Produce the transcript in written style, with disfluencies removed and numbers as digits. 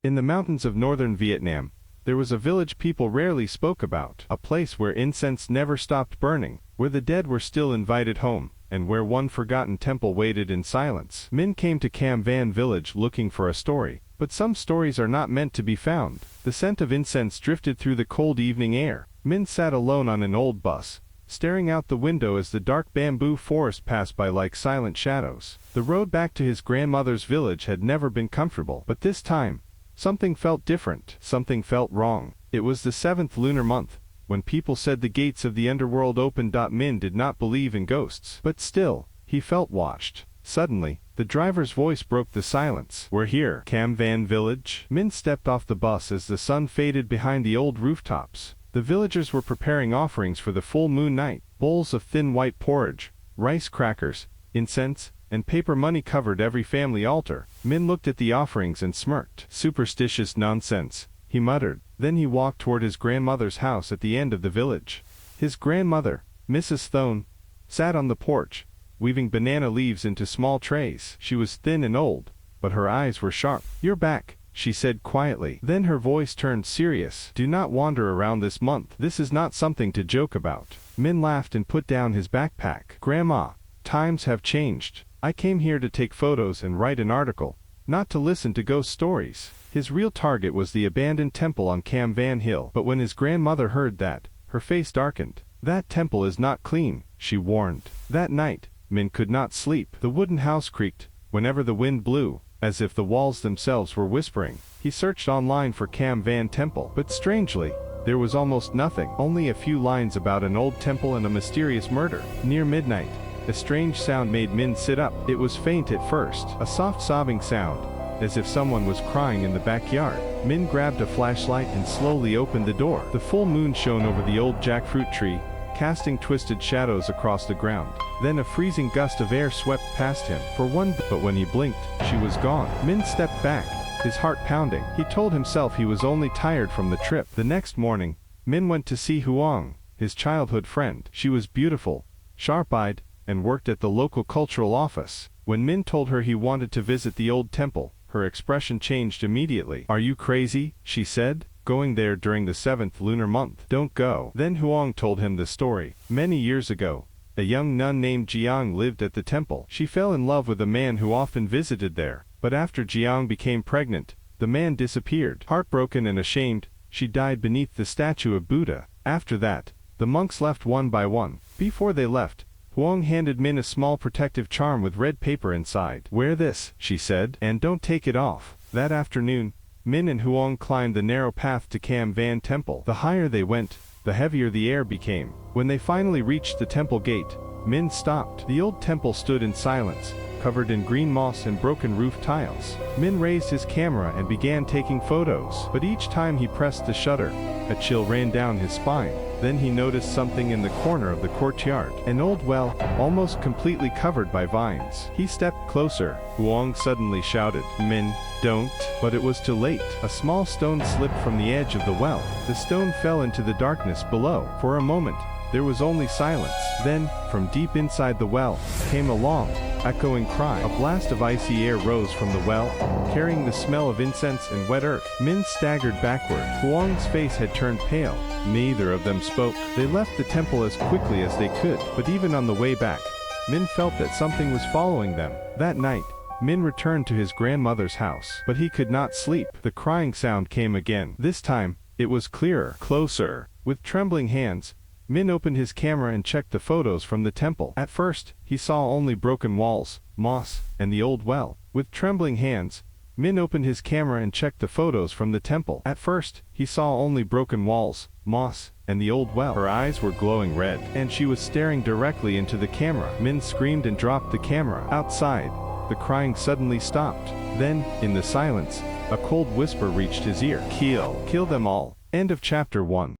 In the mountains of northern Vietnam, there was a village people rarely spoke about, a place where incense never stopped burning, where the dead were still invited home, and where one forgotten temple waited in silence. Min came to Cam Van village looking for a story, but some stories are not meant to be found. The scent of incense drifted through the cold evening air. Min sat alone on an old bus, staring out the window as the dark bamboo forest passed by like silent shadows. The road back to his grandmother's village had never been comfortable, but this time, something felt different. Something felt wrong. It was the 7th lunar month, when people said the gates of the underworld opened. Min did not believe in ghosts, but still, he felt watched. Suddenly, the driver's voice broke the silence. "We're here, Cam Van village." Min stepped off the bus as the sun faded behind the old rooftops. The villagers were preparing offerings for the full moon night. Bowls of thin white porridge, rice crackers, incense, and paper money covered every family altar. Min looked at the offerings and smirked. "Superstitious nonsense," he muttered. Then he walked toward his grandmother's house at the end of the village. His grandmother, Mrs. Thone, sat on the porch, weaving banana leaves into small trays. She was thin and old, but her eyes were sharp. "You're back," she said quietly. Then her voice turned serious. "Do not wander around this month. This is not something to joke about." Min laughed and put down his backpack. "Grandma, times have changed. I came here to take photos and write an article, not to listen to ghost stories." His real target was the abandoned temple on Cam Van Hill. But when his grandmother heard that, her face darkened. "That temple is not clean," she warned. That night, Min could not sleep. The wooden house creaked whenever the wind blew, as if the walls themselves were whispering. He searched online for Cam Van Temple, but strangely, there was almost nothing. Only a few lines about an old temple and a mysterious murder. Near midnight, a strange sound made Min sit up. It was faint at first, a soft sobbing sound, as if someone was crying in the backyard. Min grabbed a flashlight and slowly opened the door. The full moon shone over the old jackfruit tree, casting twisted shadows across the ground. Then a freezing gust of air swept past him. But when he blinked, she was gone. Min stepped back, his heart pounding. He told himself he was only tired from the trip. The next morning, Min went to see Huang, his childhood friend. She was beautiful, sharp-eyed, and worked at the local cultural office. When Min told her he wanted to visit the old temple, her expression changed immediately. "Are you crazy?" she said. "Going there during the 7th lunar month. Don't go." Then Huang told him the story. Many years ago, a young nun named Jiang lived at the temple. She fell in love with a man who often visited there, but after Jiang became pregnant, the man disappeared. Heartbroken and ashamed, she died beneath the statue of Buddha. After that, the monks left one by one. Before they left, Huang handed Min a small protective charm with red paper inside. "Wear this," she said, "and don't take it off." That afternoon, Min and Huang climbed the narrow path to Cam Van Temple. The higher they went, the heavier the air became. When they finally reached the temple gate, Min stopped. The old temple stood in silence, covered in green moss and broken roof tiles. Min raised his camera and began taking photos. But each time he pressed the shutter, a chill ran down his spine. Then he noticed something in the corner of the courtyard. An old well, almost completely covered by vines. He stepped closer. Huang suddenly shouted, "Min, don't." But it was too late. A small stone slipped from the edge of the well. The stone fell into the darkness below. For a moment, there was only silence. Then, from deep inside the well, came a long, echoing cry. A blast of icy air rose from the well, carrying the smell of incense and wet earth. Min staggered backward. Huang's face had turned pale. Neither of them spoke. They left the temple as quickly as they could, but even on the way back, Min felt that something was following them. That night, Min returned to his grandmother's house, but he could not sleep. The crying sound came again. This time, it was clearer, closer. With trembling hands, Min opened his camera and checked the photos from the temple. At first, he saw only broken walls, moss, and the old well. With trembling hands, Min opened his camera and checked the photos from the temple. At first, he saw only broken walls, moss, and the old well. Her eyes were glowing red, and she was staring directly into the camera. Min screamed and dropped the camera. Outside, the crying suddenly stopped. Then, in the silence, a cold whisper reached his ear. Kill them all." End of chapter 1.